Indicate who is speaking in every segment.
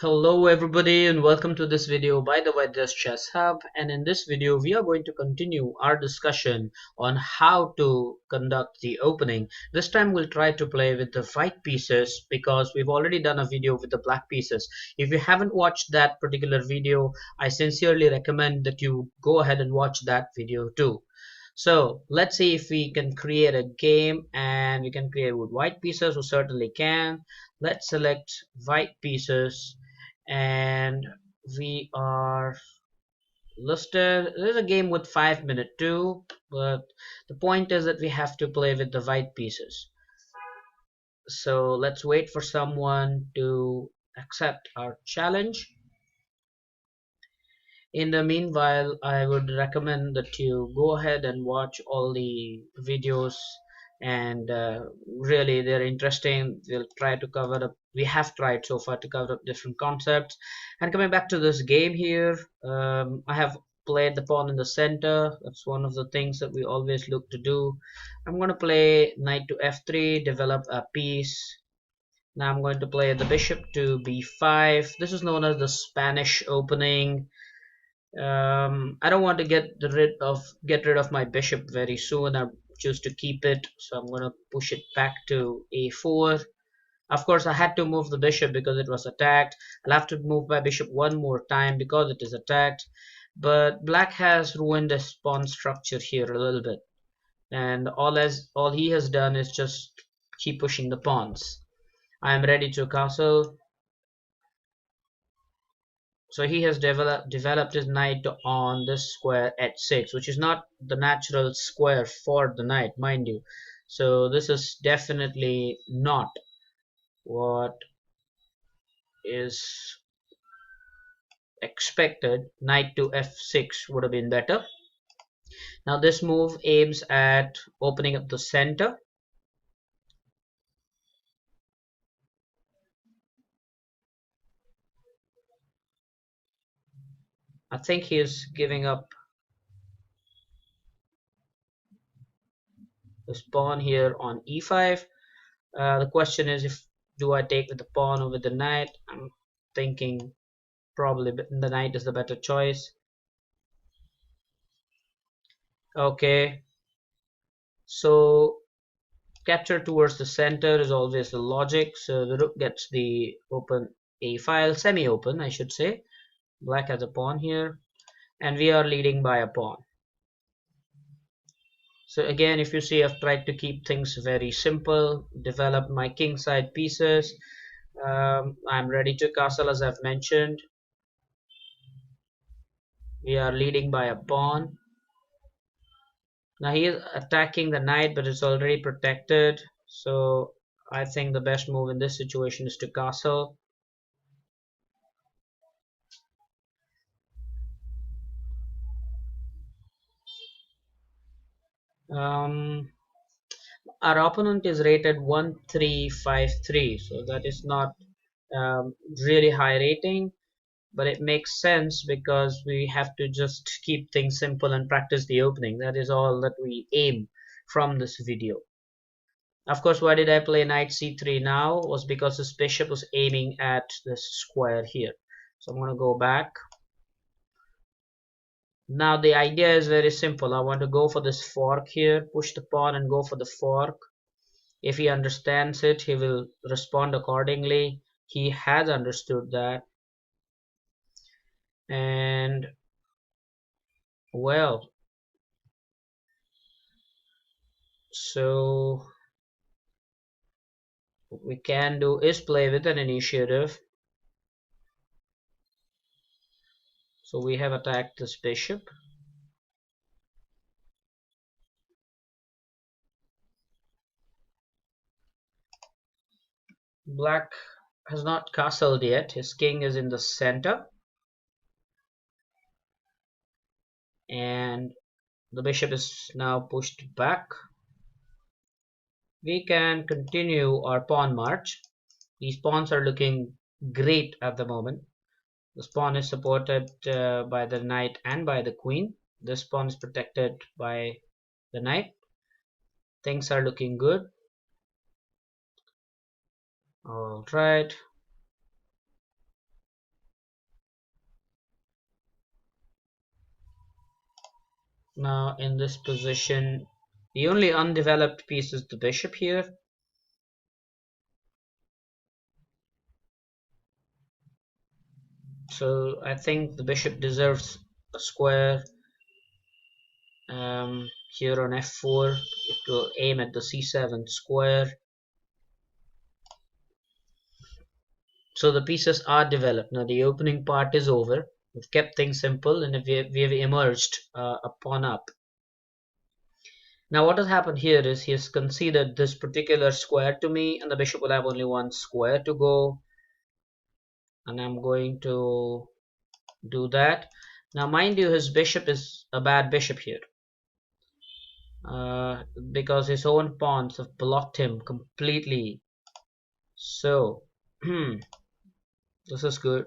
Speaker 1: Hello everybody and welcome to this video by the Vaidya's Chess Hub, and in this video we are going to continue our discussion on how to conduct the opening. This time we'll try to play with the white pieces because we've already done a video with the black pieces. If you haven't watched that particular video, I sincerely recommend that you go ahead and watch that video too. So let's see if we can create a game, and we can create with white pieces. We certainly can. Let's select white pieces, and we are listed. There's a game with 5 minute too, but the point is that we have to play with the white pieces. So let's wait for someone to accept our challenge. In the meanwhile, I would recommend that you go ahead and watch all the videos, and really they're interesting. We'll try to cover up, we have tried so far to cover up different concepts. And coming back to this game here, I have played the pawn in the center. That's one of the things that we always look to do. I'm going to play knight to f3, develop a piece. Now I'm going to play the bishop to b5. This is known as the Spanish opening. I don't want to get rid of my bishop very soon. I choose to keep it, so I'm gonna push it back to a4. Of course, I had to move the bishop because it was attacked. I'll have to move my bishop one more time because it is attacked. But black has ruined his pawn structure here a little bit, and all he has done is just keep pushing the pawns. I am ready to castle. So he has developed his knight on this square at 6, which is not the natural square for the knight, mind you. So this is definitely not what is expected. Knight to f6 would have been better. Now this move aims at opening up the center. I think he is giving up his pawn here on e5. The question is, if do I take with the pawn or with the knight? I'm thinking probably the knight is the better choice. Okay, so capture towards the center is always the logic. So the rook gets the open a file, semi-open I should say. Black has a pawn here, and we are leading by a pawn. So again, if you see, I've tried to keep things very simple, develop my king side pieces. I'm ready to castle, as I've mentioned. We are leading by a pawn. Now he is attacking the knight, but it's already protected. So I think the best move in this situation is to castle. Um, our opponent is rated 1353, so that is not really high rating, but it makes sense because we have to just keep things simple and practice the opening. That is all that we aim from this video. Of course, why did I play knight c3 now? Was because this bishop was aiming at this square here. So I'm going to go back. Now the idea is very simple. I want to go for this fork here, push the pawn and go for the fork. If he understands it, he will respond accordingly. He has understood that. And well, so what we can do is play with an initiative. So we have attacked this bishop. Black has not castled yet. His king is in the center. And the bishop is now pushed back. We can continue our pawn march. These pawns are looking great at the moment. This pawn is supported by the knight and by the queen. This pawn is protected by the knight. Things are looking good. All right. Now in this position, the only undeveloped piece is the bishop here. So I think the bishop deserves a square here on f4. It will aim at the c7 square. So the pieces are developed. Now the opening part is over. We've kept things simple and we have emerged a pawn up. Now what has happened here is he has conceded this particular square to me, and the bishop will have only one square to go. And I'm going to do that. Now mind you, his bishop is a bad bishop here. Because his own pawns have blocked him completely. So this is good.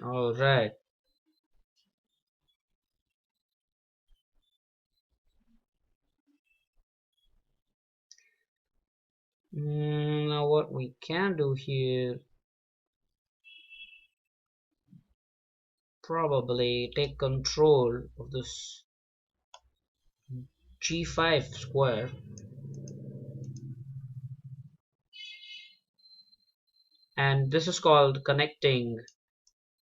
Speaker 1: All right. Now what we can do here, probably take control of this g5 square, and this is called connecting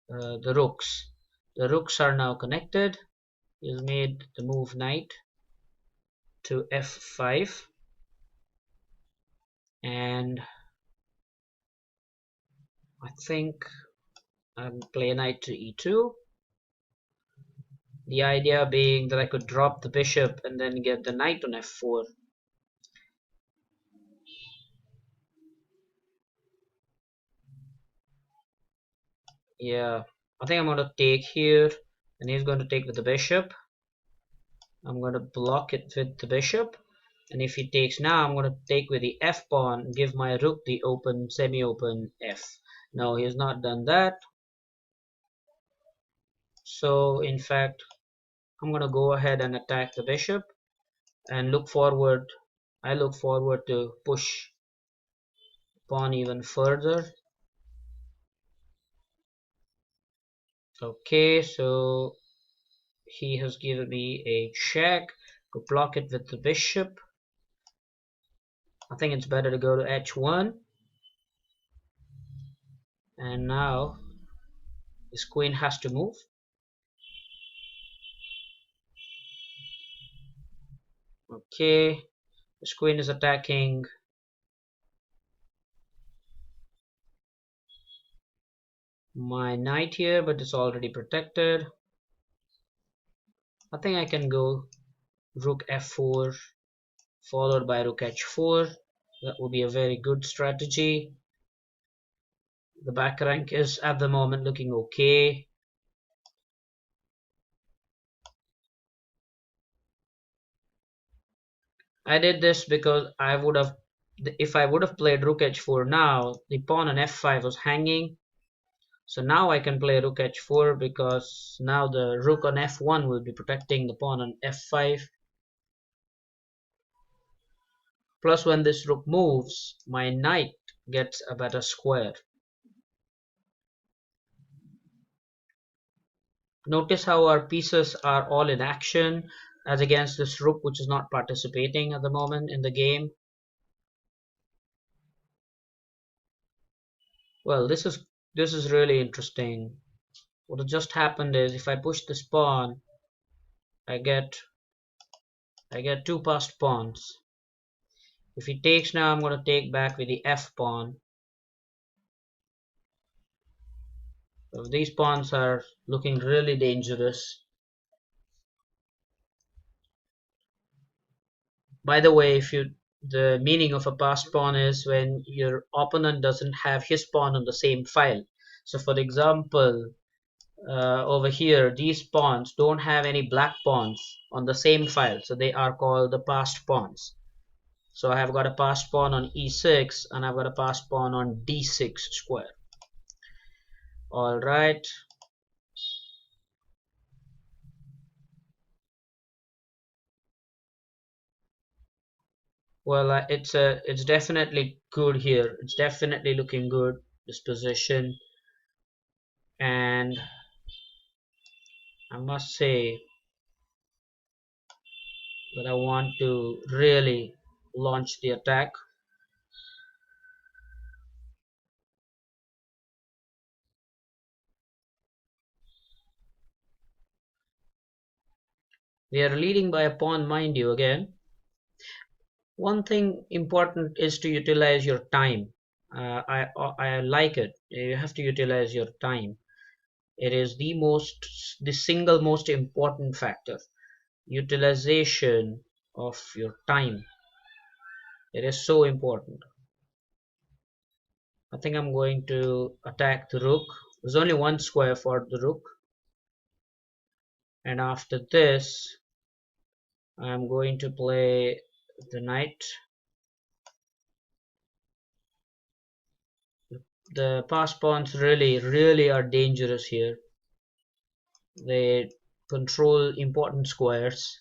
Speaker 1: the rooks. The rooks are now connected. He's made the move knight to f5, and I think I'll play knight to e2. The idea being that I could drop the bishop and then get the knight on f4. Yeah, I think I'm going to take here, and he's going to take with the bishop. I'm going to block it with the bishop, and if he takes now, I'm going to take with the f pawn, give my rook the open, semi-open f. No, he has not done that. So in fact, I'm going to go ahead and attack the bishop and look forward. I look forward to push pawn even further. Okay, so he has given me a check to block it with the bishop. I think it's better to go to h1, and now this queen has to move. Okay, this queen is attacking my knight here, but it's already protected. I think I can go rook f4 followed by rook h4. That would be a very good strategy. The back rank is at the moment looking okay. I did this because I would have, if I would have played rook h4 now, the pawn on f5 was hanging. So now I can play rook h4 because now the rook on f1 will be protecting the pawn on f5. Plus when this rook moves, my knight gets a better square. Notice how our pieces are all in action as against this rook which is not participating at the moment in the game. Well, this is really interesting. What has just happened is if I push this pawn, I get two passed pawns. If he takes now, I'm going to take back with the f pawn. So these pawns are looking really dangerous. By the way, the meaning of a passed pawn is when your opponent doesn't have his pawn on the same file. So for example, over here, these pawns don't have any black pawns on the same file, so they are called the passed pawns. So I have got a passed pawn on e6 and I've got a passed pawn on d6 square. All right. Well, it's definitely good here. It's definitely looking good, this position. And I must say that I want to really launch the attack. We are leading by a pawn, mind you, again. One thing important is to utilize your time. I like it. You have to utilize your time. It is the single most important factor. Utilization of your time. It is so important. I think I'm going to attack the rook. There's only one square for the rook. And after this, I'm going to play the knight. The pass pawns really are dangerous here. They control important squares,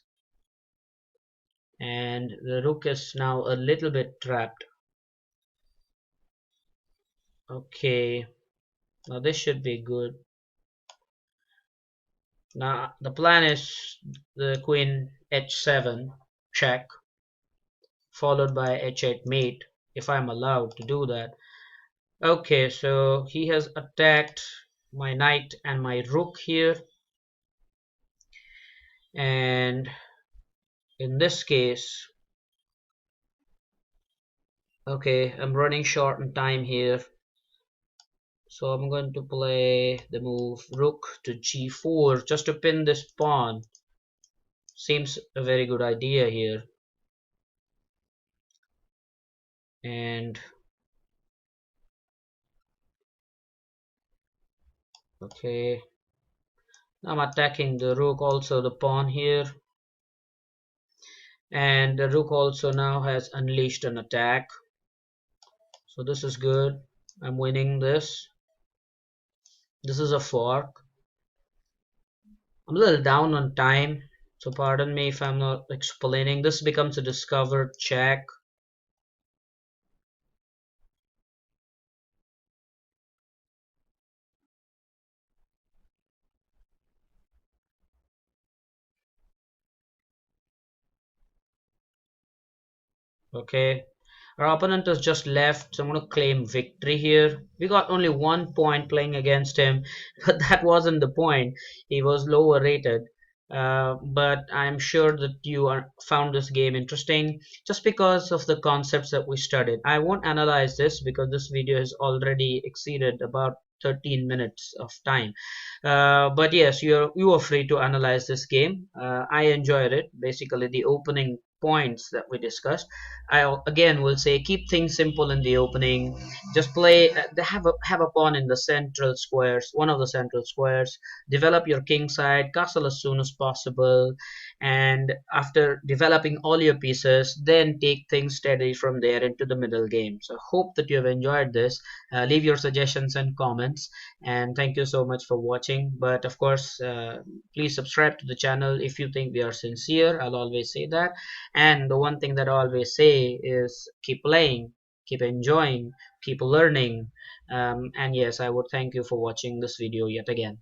Speaker 1: and the rook is now a little bit trapped. Okay, now this should be good. Now the plan is the queen h7 check, followed by h8 mate, if I'm allowed to do that. Okay, so he has attacked my knight and my rook here, and in this case, okay, I'm running short on time here, so I'm going to play the move rook to g4 just to pin this pawn. Seems a very good idea here. And okay, I'm attacking the rook, also the pawn here, and the rook also now has unleashed an attack, so this is good. I'm winning this. This is a fork. I'm a little down on time, so pardon me if I'm not explaining. This becomes a discovered check. Okay, our opponent has just left, so I'm going to claim victory here. We got only 1 point playing against him, but that wasn't the point. He was lower rated. But I'm sure that you found this game interesting just because of the concepts that we studied. I won't analyze this because this video has already exceeded about 13 minutes of time. But yes, you are free to analyze this game. I enjoyed it. Basically, the opening points that we discussed. I again will say keep things simple in the opening. Just play. Have a pawn in the central squares, one of the central squares. Develop your king side, castle as soon as possible, and after developing all your pieces, then take things steady from there into the middle game. So hope that you have enjoyed this. Leave your suggestions and comments, and thank you so much for watching. But of course, please subscribe to the channel if you think we are sincere. I'll always say that. And the one thing that I always say is keep playing, keep enjoying, keep learning. And yes, I would thank you for watching this video yet again.